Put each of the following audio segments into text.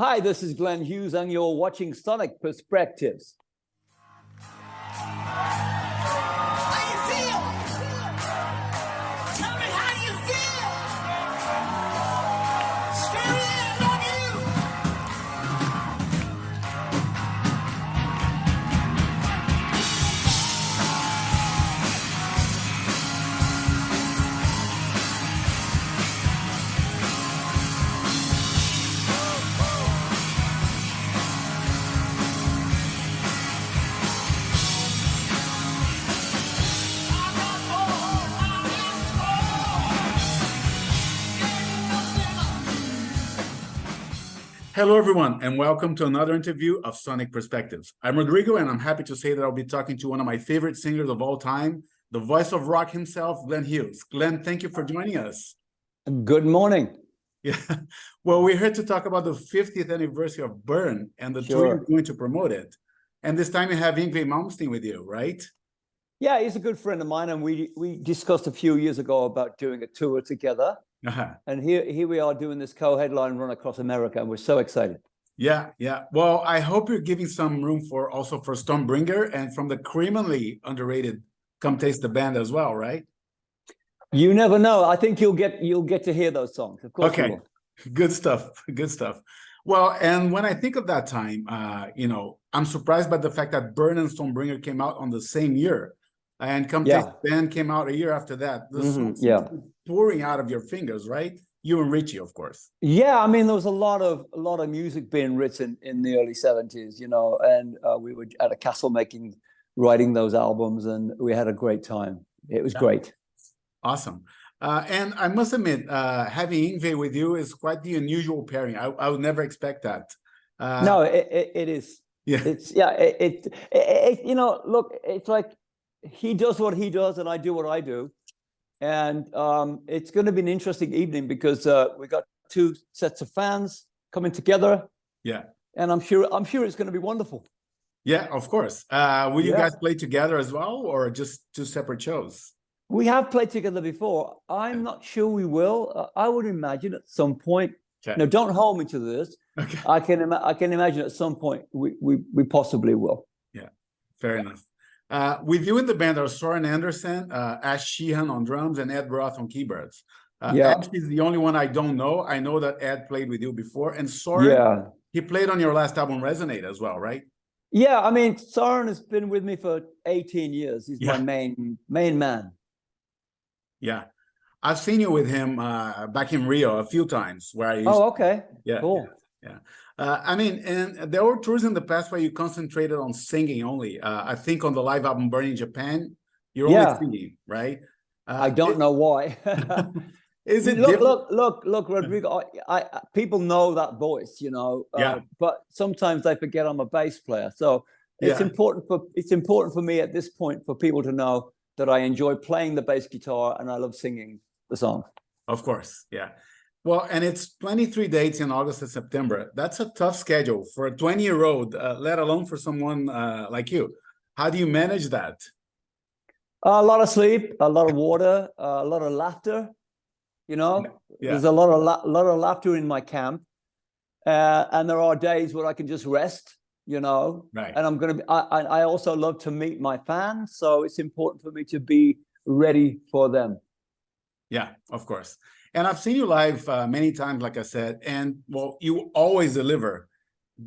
Hi, this is Glenn Hughes, and you're watching Sonic Perspectives. Hello, everyone, and welcome to another interview of Sonic Perspectives. I'm Rodrigo, and I'm happy to say that I'll be talking to one of my favorite singers of all time, the voice of rock himself, Glenn Hughes. Glenn, thank you for joining us. Good morning. Yeah, well, we're here to talk about the 50th anniversary of Burn and the tour you're going to promote it. And this time you have Yngwie Malmsteen with you, right? Yeah, he's a good friend of mine, and we discussed a few years ago about doing a tour together. And here we are doing this co-headline run across America, and we're so excited. Yeah. Well, I hope you're giving some room for Stormbringer and from the criminally underrated Come Taste the Band as well, right? You never know. I think you'll get to hear those songs. Of course. Okay. Good stuff. Well, and when I think of that time, I'm surprised by the fact that Burn and Stormbringer came out on the same year. And Come Taste the Band came out a year after that. The songs pouring out of your fingers, right? You and Richie, of course. Yeah, I mean, there was a lot of music being written in the early 70s, and we were at a castle writing those albums, and we had a great time. It was great. Awesome. And I must admit, having Yngwie with you is quite the unusual pairing. I would never expect that. No, it is. Yeah. Look, it's like he does what he does and I do what I do. And it's going to be an interesting evening because we got two sets of fans coming together. Yeah. And I'm sure it's going to be wonderful. Yeah, of course. Will you guys play together as well, or just two separate shows? We have played together before. I'm not sure we will. I would imagine at some point. Okay. No, don't hold me to this. Okay. I can imagine at some point we possibly will. Yeah, fair enough. With you in the band are Soren Andersen, Ash Sheehan on drums, and Ed Roth on keyboards. Ash is the only one I don't know. I know that Ed played with you before, and Soren, he played on your last album, Resonate, as well, right? Yeah, I mean, Soren has been with me for 18 years. He's my main man. Yeah, I've seen you with him back in Rio a few times. Okay. Yeah, cool. Yeah. I mean, and there were tours in the past where you concentrated on singing only. I think on the live album Burn in Japan, you're only singing, right? I don't know why. Is it look, Rodrigo, people know that voice, but sometimes they forget I'm a bass player. So it's important for me at this point for people to know that I enjoy playing the bass guitar and I love singing the song. Of course, yeah. Well, and it's 23 dates in August and September. That's a tough schedule for a 20-year-old, let alone for someone like you. How do you manage that? A lot of sleep, a lot of water, a lot of laughter. There's a lot of laughter in my camp, and there are days where I can just rest. Right. And I also love to meet my fans, so it's important for me to be ready for them. Yeah, of course. And I've seen you live many times, like I said, and well, you always deliver.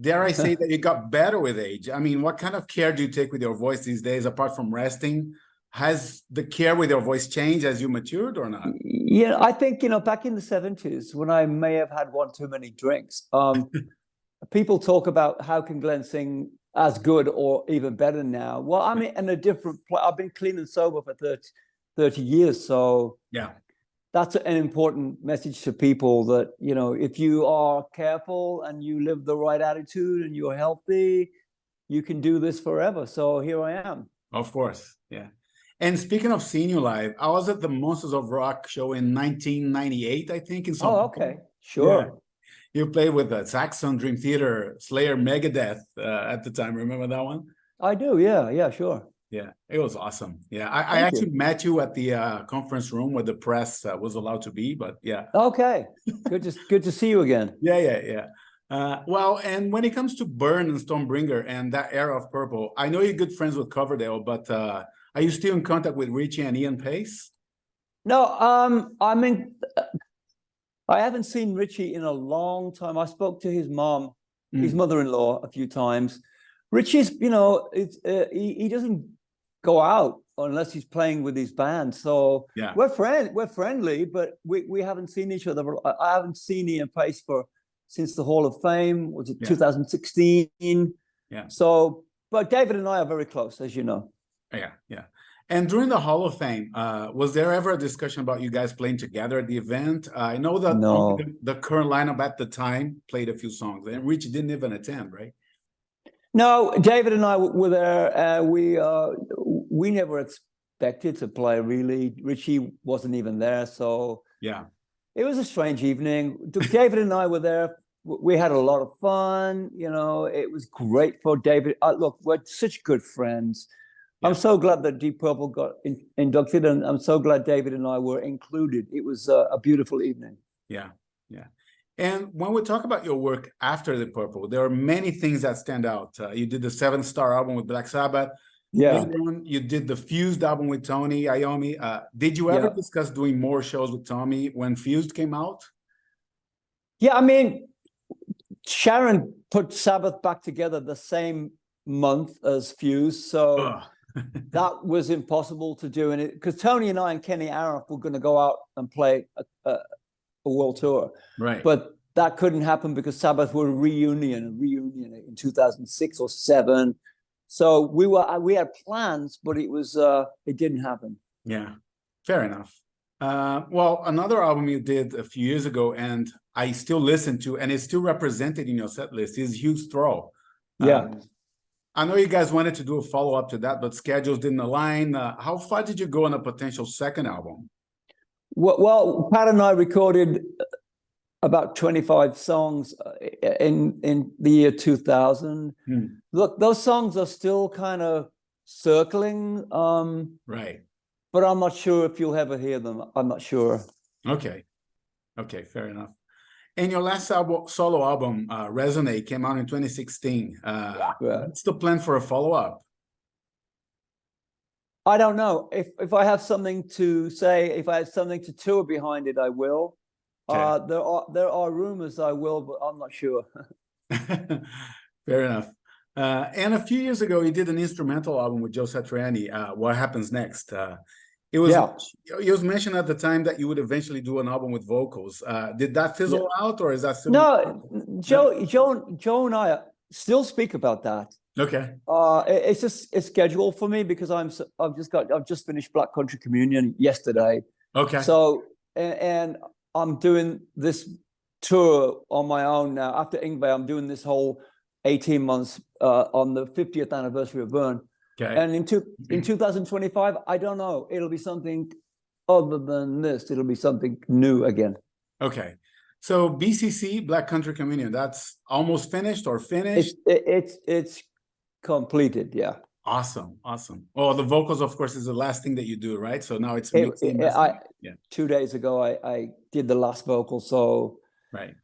Dare I say that you got better with age? I mean, what kind of care do you take with your voice these days, apart from resting? Has the care with your voice changed as you matured or not? Yeah, I think, back in the 70s, when I may have had one too many drinks, people talk about how can Glenn sing as good or even better now. Well, I'm in a different place. I've been clean and sober for 30 years. So yeah. That's an important message to people that, if you are careful and you live the right attitude and you're healthy, you can do this forever. So here I am. Of course. Yeah. And speaking of seeing you live, I was at the Monsters of Rock show in 1998, I think. Okay. Sure. Yeah. You played with Saxon, Dream Theater, Slayer, Megadeth at the time. Remember that one? I do. Yeah, sure. Yeah, it was awesome. Yeah, I actually met you at the conference room where the press was allowed to be, but yeah. Okay, good to see you again. Yeah. Well, and when it comes to Burn and Stonebringer and that era of Purple, I know you're good friends with Coverdale, but are you still in contact with Richie and Ian Pace? No, I mean, I haven't seen Richie in a long time. I spoke to his mom, his mother-in-law, a few times. Richie's, you know, he doesn't go out unless he's playing with his band. So Yeah, we're friendly, but we haven't seen each other. I haven't seen Ian Pace since the Hall of Fame. Was it 2016? yeah. So, but David and I are very close, as you know. Yeah, yeah. And during the Hall of Fame, was there ever a discussion about you guys playing together at the event? I know that No. the current lineup at the time played a few songs, and Richie didn't even attend, right? No, David and I were there. We never expected to play, really. Richie wasn't even there, so Yeah, it was a strange evening. David and I were there. We had a lot of fun. You know, it was great for David. Look, we're such good friends. Yeah. I'm so glad that Deep Purple got inducted, and I'm so glad David and I were included. It was a beautiful evening. yeah, yeah. And when we talk about your work after the Purple, there are many things that stand out. You did the 7-star album with Black Sabbath. Yeah. Later on, you did the Fused album with Tony Iommi. Did you ever discuss doing more shows with Tommy when Fused came out? Yeah, I mean, Sharon put Sabbath back together the same month as Fuse, so that was impossible to do. And it because Tony and I and Kenny Aronoff were going to go out and play a world tour, right? But that couldn't happen because Sabbath were a reunion in 2006 or 7. So we had plans, but it didn't happen. Yeah, fair enough. Well, another album you did a few years ago, and I still listen to, and it's still represented in your set list, is Hughes Thrall. Yeah. I know you guys wanted to do a follow-up to that, but schedules didn't align. How far did you go on a potential second album? Well, Pat and I recorded about 25 songs in the year 2000. Look, those songs are still kind of circling. Right. But I'm not sure if you'll ever hear them. I'm not sure. Okay, fair enough. And your last solo album, Resonate, came out in 2016. What's the plan for a follow-up? I don't know. If I have something to say, if I have something to tour behind it, I will. Okay. There are rumors I will, but I'm not sure. Fair enough. And a few years ago, you did an instrumental album with Joe Satriani, What Happens Next? It was mentioned at the time that you would eventually do an album with vocals. Did that fizzle out, or is that still? No, Joe and I still speak about that. Okay. It's just it's scheduled for me because I've just finished Black Country Communion yesterday. Okay. So and I'm doing this tour on my own now. After Yngwie, I'm doing this whole 18 months on the 50th anniversary of Burn. Okay. And in 2025, I don't know. It'll be something other than this. It'll be something new again. Okay. So BCC, Black Country Communion, that's almost finished or finished? It's completed, yeah. Awesome. Oh, the vocals, of course, is the last thing that you do, right? So now it's mixing. 2 days ago, I did the last vocal. So right.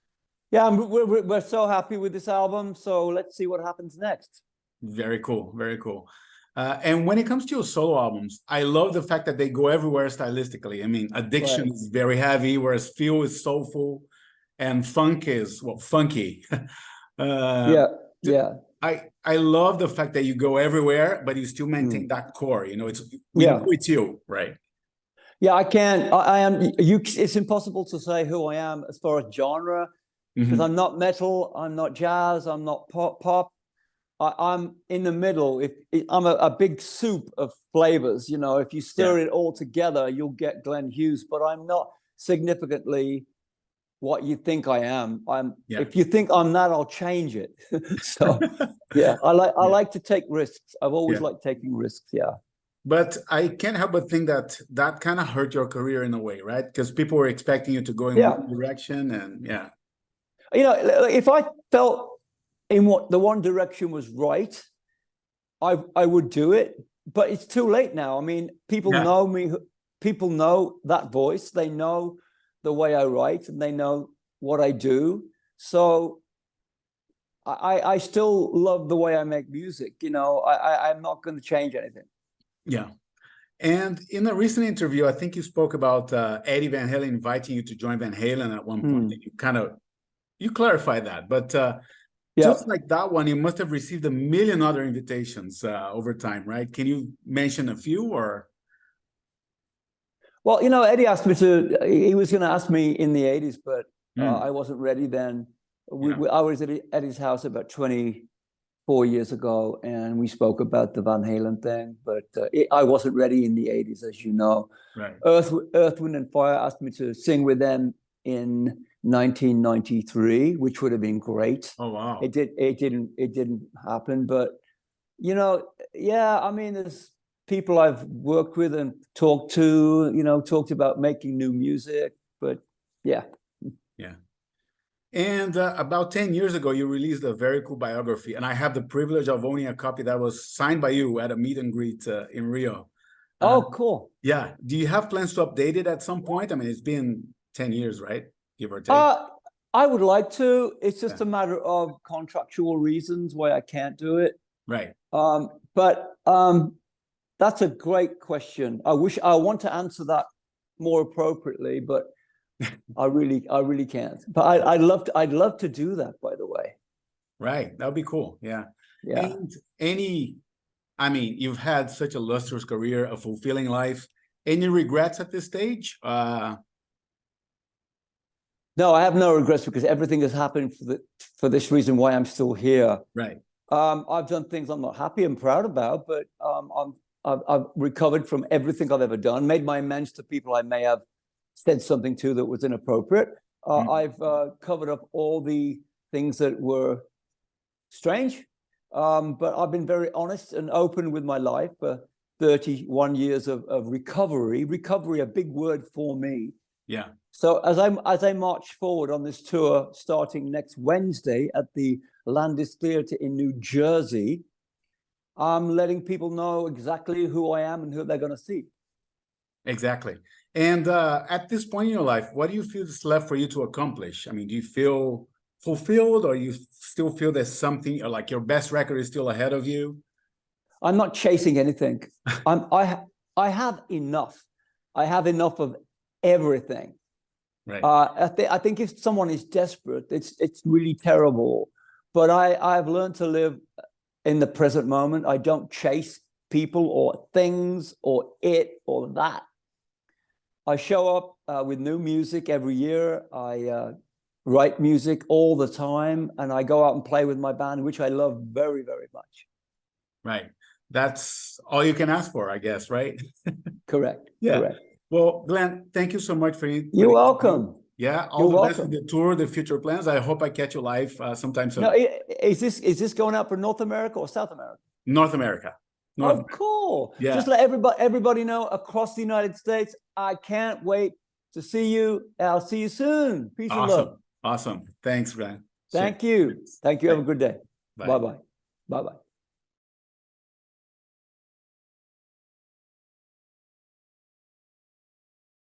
Yeah, we're so happy with this album. So let's see what happens next. Very cool. Very cool. And when it comes to your solo albums, I love the fact that they go everywhere stylistically. I mean, Addiction is very heavy, whereas Feel is soulful, and Funk is, well, funky. I love the fact that you go everywhere, but you still maintain that core. You know, it's you, right? Yeah, I can't. I am. It's impossible to say who I am as far as genre, because I'm not metal, I'm not jazz, I'm not pop. I'm in the middle. I'm a big soup of flavors, you know. If you stir it all together, you'll get Glenn Hughes. But I'm not significantly what you think I am. If you think I'm that, I'll change it. So, I like to take risks. I've always liked taking risks. Yeah. But I can't help but think that kind of hurt your career in a way, right? Because people were expecting you to go in one direction, and you know, if I felt in what the one direction was right, I would do it, but it's too late now. I mean, people know me, people know that voice, they know the way I write, and they know what I do. So I still love the way I make music. You know, I'm not going to change anything. Yeah. And in a recent interview, I think you spoke about Eddie Van Halen inviting you to join Van Halen at one point. And you clarified that, but just like that one, you must have received a million other invitations over time, right? Can you mention a few or? Well, you know, Eddie asked me to, he was going to ask me in the 80s, but I wasn't ready then. I was at Eddie's house about 24 years ago, and we spoke about the Van Halen thing, but I wasn't ready in the 80s, as you know. Right. Earth, Wind and Fire asked me to sing with them in 1993, which would have been great. Oh, wow. It didn't happen, but, you know, yeah, I mean, there's people I've worked with and talked to, you know, talked about making new music, but yeah. Yeah. And about 10 years ago, you released a very cool biography, and I have the privilege of owning a copy that was signed by you at a meet and greet in Rio. Oh, cool. Yeah. Do you have plans to update it at some point? I mean, it's been 10 years, right? Give or take. I would like to. It's just a matter of contractual reasons why I can't do it. Right. But that's a great question. I want to answer that more appropriately, but I really can't. But I'd love to do that, by the way. Right. That would be cool. Yeah. Yeah. And I mean, you've had such a lustrous career, a fulfilling life. Any regrets at this stage? No, I have no regrets because everything has happened for this reason why I'm still here. Right. I've done things I'm not happy and proud about, but I've recovered from everything I've ever done, made my amends to people I may have said something to that was inappropriate. I've covered up all the things that were strange, but I've been very honest and open with my life for 31 years of recovery. Recovery, a big word for me. Yeah. So as I march forward on this tour, starting next Wednesday at the Landis Theatre in New Jersey, I'm letting people know exactly who I am and who they're going to see. Exactly. And at this point in your life, what do you feel is left for you to accomplish? I mean, do you feel fulfilled, or you still feel there's something, or like your best record is still ahead of you? I'm not chasing anything. I have enough. I have enough of everything. Right. I think if someone is desperate, it's really terrible. But I've learned to live in the present moment. I don't chase people or things or it or that. I show up with new music every year. I write music all the time, and I go out and play with my band, which I love very, very much. Right. That's all you can ask for, I guess, right? Correct. Yeah. Correct. Well, Glenn, thank you so much for You're welcome. Yeah, all the best with the tour, the future plans. I hope I catch you live sometime soon. Now, is this going out for North America or South America? North America. Oh, cool. Yeah. Just let everybody know across the United States. I can't wait to see you. I'll see you soon. Peace and love. Awesome. Thanks, Glenn. Thank you. Thank you. Have a good day. Bye. Bye-bye. Bye-bye.